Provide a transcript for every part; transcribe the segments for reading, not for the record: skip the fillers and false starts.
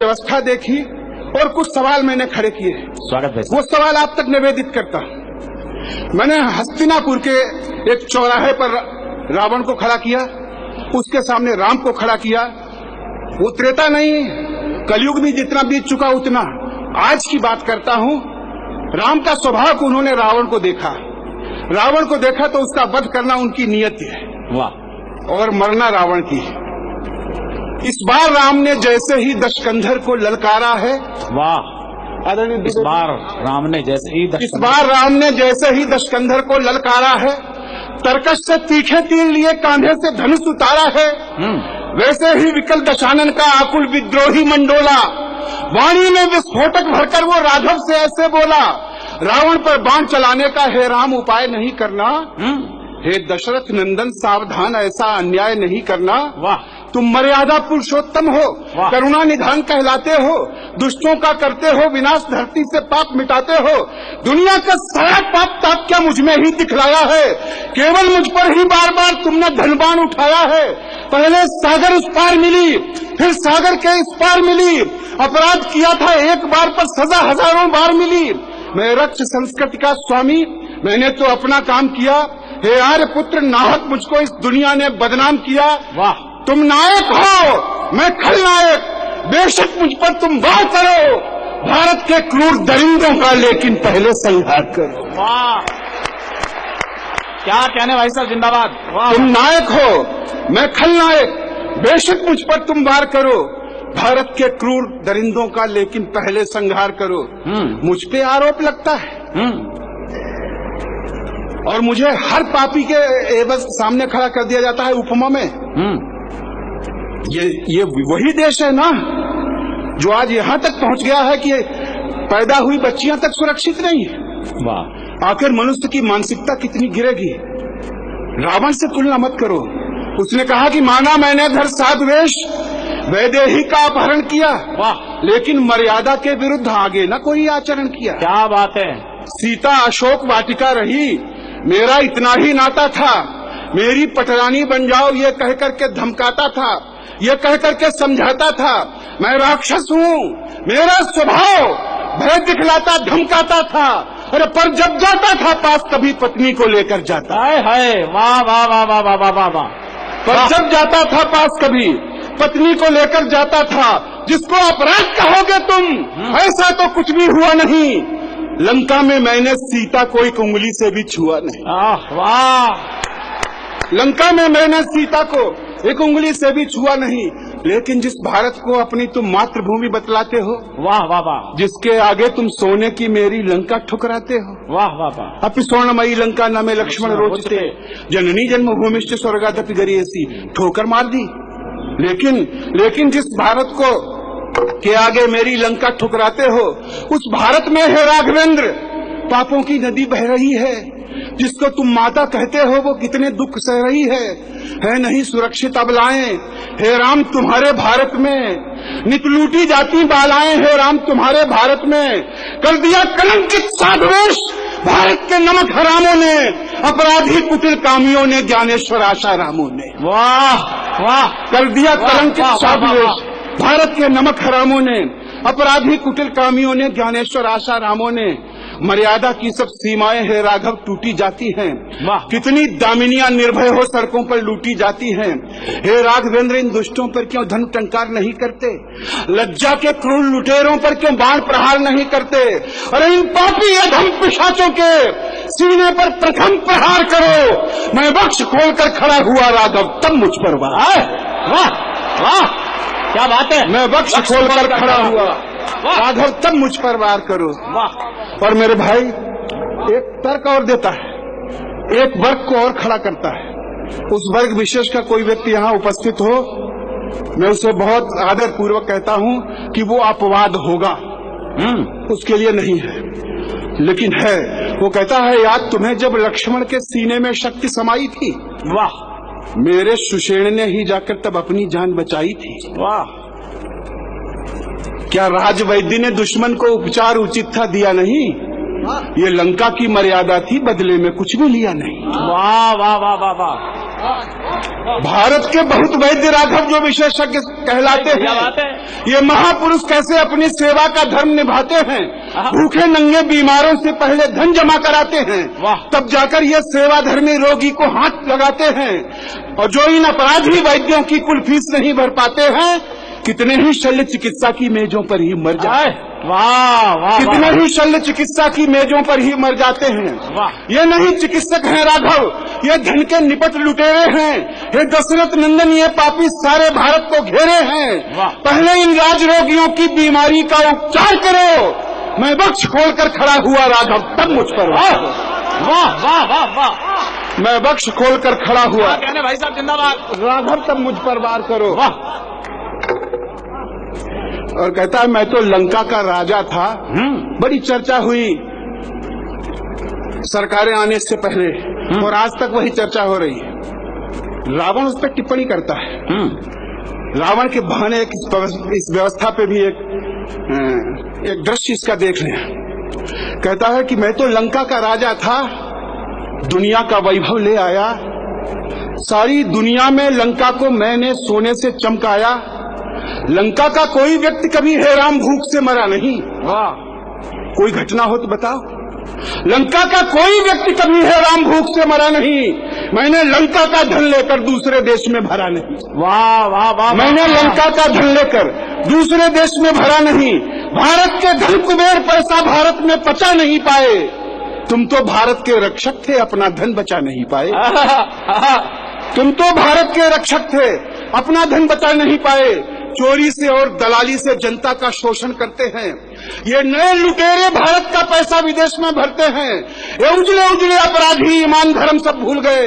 व्यवस्था देखी और कुछ सवाल मैंने खड़े किए। स्वागत है। वो सवाल आप तक निवेदित करता हूँ। मैंने हस्तिनापुर के एक चौराहे पर रावण को खड़ा किया, उसके सामने राम को खड़ा किया। वो त्रेता नहीं, कलयुग भी जितना बीत चुका उतना आज की बात करता हूँ। राम का स्वभाव को उन्होंने रावण को देखा तो उसका वध करना उनकी नियत है। वाह। और मरना रावण की। इस बार राम ने जैसे ही दशकंधर को ललकारा है। वाह। इस बार राम ने जैसे ही दशकंधर को ललकारा है, तरकश से तीखे तीर लिए कांधे से धनुष उतारा है। वैसे ही विकल दशानन का आकुल विद्रोही मंडोला, वाणी में विस्फोटक भरकर वो राघव से ऐसे बोला, रावण पर बाण चलाने का हे राम उपाय नहीं करना। हे दशरथ नंदन सावधान, ऐसा अन्याय नहीं करना। वाह। तुम मर्यादा पुरुषोत्तम हो, करुणा निधान कहलाते हो, दुष्टों का करते हो विनाश, धरती से पाप मिटाते हो। दुनिया का सारा पाप ताप क्या मुझ में ही दिखलाया है? केवल मुझ पर ही बार बार तुमने धनबान उठाया है। पहले सागर उस पार मिली, फिर सागर के इस पार मिली। अपराध किया था एक बार पर सजा हजारों बार मिली। मैं रक्ष संस्कृति का स्वामी, मैंने तो अपना काम किया। हे आर्य पुत्र, नाहक मुझको इस दुनिया ने बदनाम किया। वाह। तुम नायक हो, मैं खलनायक। बेशक मुझ पर तुम वार करो, भारत के क्रूर दरिंदों का लेकिन पहले संहार करो। वाह, क्या कहने भाई साहब, जिंदाबाद। वाह। तुम नायक हो, मैं खलनायक। बेशक मुझ पर तुम वार करो, भारत के क्रूर दरिंदों का लेकिन पहले संहार करो। मुझ पे आरोप लगता है और मुझे हर पापी के एवज सामने खड़ा कर दिया जाता है उपमा में। ये वही देश है ना जो आज यहाँ तक पहुँच गया है कि पैदा हुई बच्चियां तक सुरक्षित नहीं है। वाह। आखिर मनुष्य की मानसिकता कितनी गिरेगी। रावण से तुलना मत करो। उसने कहा कि माना मैंने धर साधुवेश, वैदेही का अपहरण किया। वाह। लेकिन मर्यादा के विरुद्ध आगे न कोई आचरण किया। क्या बात है। सीता अशोक वाटिका रही, मेरा इतना ही नाता था। मेरी पटरानी बन जाओ ये कह करके धमकाता था, ये कह करके समझाता था। मैं राक्षस हूँ, मेरा स्वभाव भय दिखलाता धमकाता था। अरे पर जब जाता था पास कभी पत्नी को लेकर जाता। हाय। वाह वाह वाह वाह वाह वाह वाह। पर जब जाता था पास कभी पत्नी को लेकर जाता था। जिसको अपराध कहोगे तुम, ऐसा तो कुछ भी हुआ नहीं। लंका में मैंने सीता को एक उंगली से भी छुआ नहीं। वाह। लंका में मैंने सीता को एक उंगली से भी छुआ नहीं। लेकिन जिस भारत को अपनी तुम मातृभूमि बतलाते हो, वाह वाह वाह, जिसके आगे तुम सोने की मेरी लंका ठुकराते हो, वाह वाह वाह। अपि स्वर्णमयी लंका न में लक्ष्मण रोचते, जननी जन्मभूमिश्च स्वर्गादपि गरीयसी, ठोकर मार दी। लेकिन जिस भारत को के आगे मेरी लंका ठुकराते हो, उस भारत में है राघवेंद्र पापों की नदी बह रही है। जिसको तुम माता कहते हो वो कितने दुख सह रही है नहीं सुरक्षित अबलाएं। हे राम तुम्हारे भारत में नित लूटी जाती बालाएं। हे राम तुम्हारे भारत में कर दिया कलंकित साधुवेश भारत के नमक हरामों ने, अपराधी कुटिल कामियों ने, ज्ञानेश्वर आशारामों ने। वाह वाह। कर दिया कलंकित साधुवेश भारत के नमक हरामों ने, अपराधी कुटिल कामियों ने, ज्ञानेश्वर आशारामों ने। मर्यादा की सब सीमाएं है राघव टूटी जाती हैं। कितनी दामिनियां निर्भय हो सड़कों पर लूटी जाती हैं। हे राघवेंद्र इन दुष्टों पर क्यों धन टंकार नहीं करते? लज्जा के क्रूर लुटेरों पर क्यों बाण प्रहार नहीं करते? अरे इन पापी अधम पिशाचों के सीने पर प्रथम प्रहार करो। मैं वक्ष खोलकर खड़ा हुआ राघव तब मुझ पर वार। वाह वाह, क्या बात है। मैं वक्ष खोलकर खड़ा हुआ राघव तब मुझ पर वार करो। वाह। और मेरे भाई एक तर्क और देता है, एक वर्ग को और खड़ा करता है। उस वर्ग विशेष का कोई व्यक्ति यहाँ उपस्थित हो, मैं उसे बहुत आदर पूर्वक कहता हूँ कि वो अपवाद होगा, उसके लिए नहीं है, लेकिन है। वो कहता है याद तुम्हें जब लक्ष्मण के सीने में शक्ति समाई थी? वाह। मेरे सुषेण ने ही जाकर तब अपनी जान बचाई थी। वाह। क्या राजवैद्य ने दुश्मन को उपचार उचित था दिया नहीं? ये लंका की मर्यादा थी, बदले में कुछ भी लिया नहीं। वाह वाह वाह वाह वाह। भारत के बहुत वैद्य राघव जो विशेषज्ञ कहलाते हैं, ये महापुरुष कैसे अपनी सेवा का धर्म निभाते हैं, भूखे नंगे बीमारों से पहले धन जमा कराते हैं, तब जाकर ये सेवा धर्मी रोगी को हाथ लगाते हैं, और जो इन अपराधी वैद्यों की कुल फीस नहीं भर पाते हैं, कितने ही शल्य चिकित्सा की मेजों पर ही मर जाते हैं। वाह वाह, कितने ही शल्य चिकित्सा की मेजों पर ही मर जाते हैं। ये नहीं चिकित्सक हैं राघव, ये धन के निपट लुटेरे हैं। हे दशरथ नंदन, ये पापी सारे भारत को घेरे हैं। पहले इन राज रोगियों की बीमारी का उपचार करो। मैं बख्श खोलकर खड़ा हुआ राघव, तब मुझ पर वाह वाह वाह वाह, मैं बख्श खोलकर खड़ा हुआ। कहने भाई साहब जिंदाबाद राघव, तब मुझ पर वार करो। वाह। और कहता है मैं तो लंका का राजा था। बड़ी चर्चा हुई सरकारें आने से पहले, और आज तक वही चर्चा हो रही है। रावण उस पर टिप्पणी करता है। रावण के बहाने इस व्यवस्था पे भी एक दृश्य इसका देख लें। कहता है कि मैं तो लंका का राजा था, दुनिया का वैभव ले आया, सारी दुनिया में लंका को मैंने सोने से चमकाया। लंका का कोई व्यक्ति कभी हैरान भूख से मरा नहीं। वाह, कोई घटना हो तो बताओ। लंका का कोई व्यक्ति कभी हैरान भूख से मरा नहीं। मैंने लंका का धन लेकर दूसरे देश में भरा नहीं। वाह वाह वाह, मैंने लंका का धन लेकर दूसरे देश में भरा नहीं। भारत के धन कुबेर पैसा भारत में पचा नहीं पाए। तुम तो भारत के रक्षक थे, अपना धन बचा नहीं पाए। तुम तो भारत के रक्षक थे, अपना धन बचा नहीं पाए। चोरी से और दलाली से जनता का शोषण करते हैं। ये नए लुटेरे भारत का पैसा विदेश में भरते हैं। ये उजले उजले अपराधी ईमान धर्म सब भूल गए।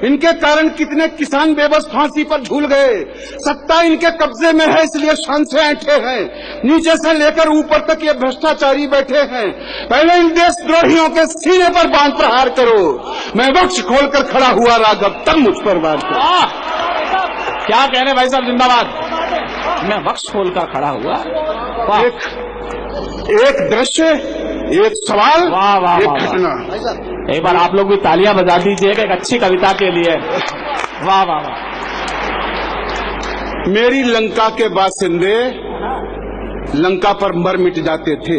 इनके कारण कितने किसान बेबस फांसी पर झूल गए। सत्ता इनके कब्जे में है, इसलिए शान से ऐंठे हैं। नीचे से लेकर ऊपर तक ये भ्रष्टाचारी बैठे हैं। पहले इन देशद्रोहियों के सीने पर बांध प्रहार करो। मैं बख्श खोलकर खड़ा हुआ राघव, तब मुझ पर वार करो। क्या कहने भाई साहब जिंदाबाद। मैं बख्श खोलकर खड़ा हुआ। एक दृश्य, एक सवाल, वाह वाह, एक वाह, घटना। एक बार आप लोग भी तालियां बजा दीजिएगा एक अच्छी कविता के लिए। वाह वाह वाह। मेरी लंका के बासिंदे लंका पर मर मिट जाते थे।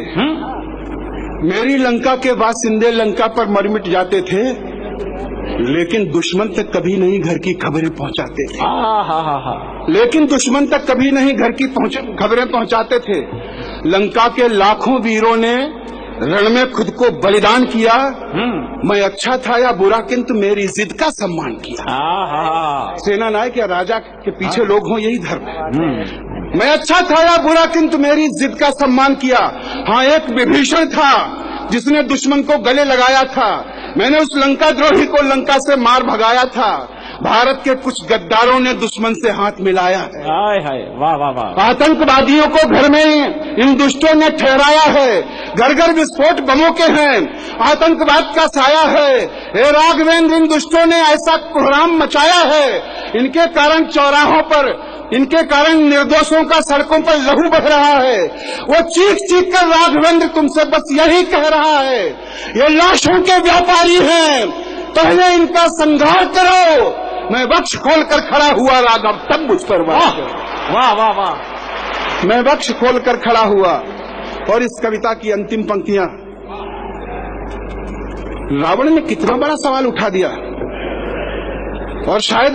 मेरी लंका के बासिंदे लंका पर मर मिट जाते थे, लेकिन दुश्मन तक कभी नहीं घर की खबरें पहुंचाते थे। लेकिन दुश्मन तक कभी नहीं घर की खबरें पहुंचाते थे। लंका के लाखों वीरों ने रण में खुद को बलिदान किया। मैं अच्छा था या बुरा, किंतु मेरी जिद का सम्मान किया। सेना नायक या राजा के पीछे लोग हों, यही धर्म है। मैं अच्छा था या बुरा, किंतु मेरी जिद का सम्मान किया। हाँ, एक विभीषण था जिसने दुश्मन को गले लगाया था। मैंने उस लंका द्रोही को लंका से मार भगाया था। भारत के कुछ गद्दारों ने दुश्मन से हाथ मिलाया है। हाय हाय, वाह वाह वाह। आतंकवादियों को घर में इन दुष्टों ने ठहराया है। घर घर विस्फोट बमों के हैं, आतंकवाद का साया है। हे राघवेंद्र, इन दुष्टों ने ऐसा कोहराम मचाया है। इनके कारण चौराहों पर, इनके कारण निर्दोषों का सड़कों पर लहू बह रहा है। वो चीख चीख कर राघवेंद्र तुमसे बस यही कह रहा है, ये लाशों के व्यापारी हैं, पहले इनका संहार करो। मैं बख्श खोलकर खड़ा हुआ राघव, तब मुझ पर वाह वाह वाह वाह। मैं बख्श खोलकर खड़ा हुआ। और इस कविता की अंतिम पंक्तियां, रावण ने कितना बड़ा सवाल उठा दिया, और शायद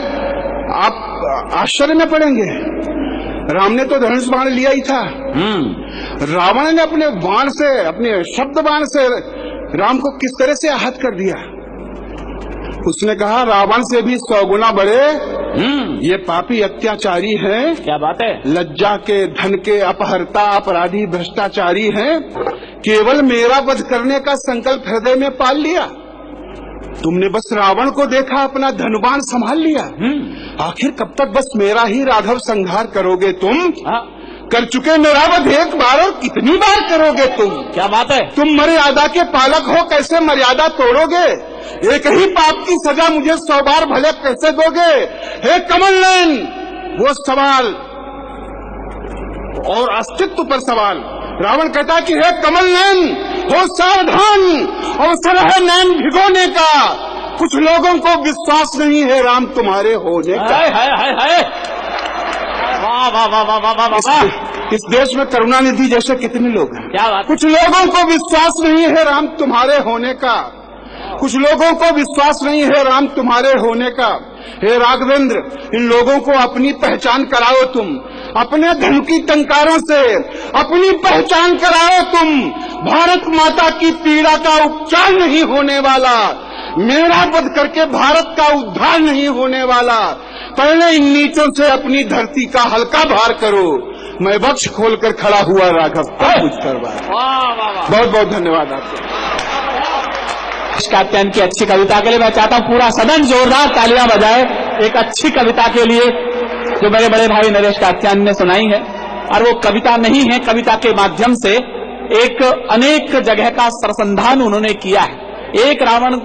आप आश्चर्य में पड़ेंगे। राम ने तो धनुष बाण लिया ही था। रावण ने अपने बाण से, अपने शब्द बाण से राम को किस तरह से आहत कर दिया। उसने कहा, रावण से भी 100 गुना बड़े ये पापी अत्याचारी हैं। क्या बात है। लज्जा के, धन के अपहर्ता, अपराधी, भ्रष्टाचारी हैं। केवल मेरा वध करने का संकल्प हृदय में पाल लिया। तुमने बस रावण को देखा, अपना धनुबाण संभाल लिया। आखिर कब तक बस मेरा ही राघव संहार करोगे तुम? कर चुके मेरा वध एक बार, और कितनी बार करोगे तुम? क्या बात है। तुम मर्यादा के पालक हो, कैसे मर्यादा तोड़ोगे? एक ही पाप की सजा मुझे 100 बार भले कैसे दोगे? हे कमल नयन, वो सवाल और अस्तित्व पर सवाल। रावण कहता कि हे कमल नयन, हो सावधान, अवसर है नैन भिगोने का। कुछ लोगों को विश्वास नहीं है राम तुम्हारे होने का। हाय वाह वाह वाह वाह वाह वाह वाह। इस देश में करुणानिधि जैसे कितने लोग हैं। क्या बात। कुछ लोगों को विश्वास नहीं है राम तुम्हारे होने का, कुछ लोगों को विश्वास नहीं है राम तुम्हारे होने का। हे राघवेंद्र, इन लोगों को अपनी पहचान कराओ तुम, अपने धन की टंकारों से अपनी पहचान कराओ तुम। भारत माता की पीड़ा का उपचार नहीं होने वाला, मेरा वध करके भारत का उद्धार नहीं होने वाला। पहले इन नीचों से अपनी धरती का हल्का भार करो। मैं वक्ष खोलकर खड़ा हुआ राघव, कुछ करवा। बहुत बहुत धन्यवाद आपको। कात्यायन की अच्छी कविता के लिए मैं चाहता हूं पूरा सदन जोरदार तालियां बजाए एक अच्छी कविता के लिए जो मेरे बड़े भाई नरेश कात्यायन ने सुनाई है। और वो कविता नहीं है, कविता के माध्यम से एक अनेक जगह का सरसंधान उन्होंने किया है। एक रावण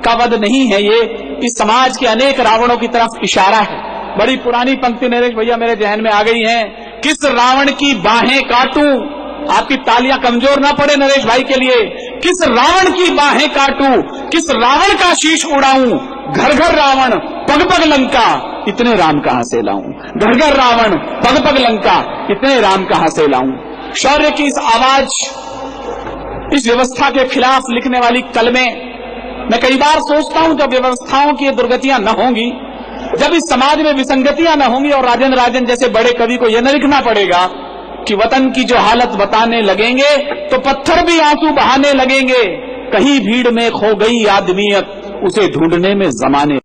का वध नहीं है ये, इस समाज के अनेक रावणों की तरफ इशारा है। बड़ी पुरानी पंक्ति नरेश भैया मेरे जहन में आ गई है। किस रावण की बाहें काटूं, आपकी तालियां कमजोर ना पड़े नरेश भाई के लिए। किस रावण की बाहें काटूं, किस रावण का शीश उड़ाऊं, घर घर रावण पग पग लंका, इतने राम कहां से लाऊं। घर घर रावण पग पग लंका, इतने राम कहां से लाऊं। शौर्य की इस आवाज, इस व्यवस्था के खिलाफ लिखने वाली कलमें, मैं कई बार सोचता हूं जब व्यवस्थाओं की दुर्गतियां न होंगी, जब इस समाज में विसंगतियां न होंगी और राजेंद्र राजन जैसे बड़े कवि को यह न लिखना पड़ेगा कि वतन की जो हालत बताने लगेंगे तो पत्थर भी आंसू बहाने लगेंगे। कहीं भीड़ में खो गई आदमियत, उसे ढूंढने में जमाने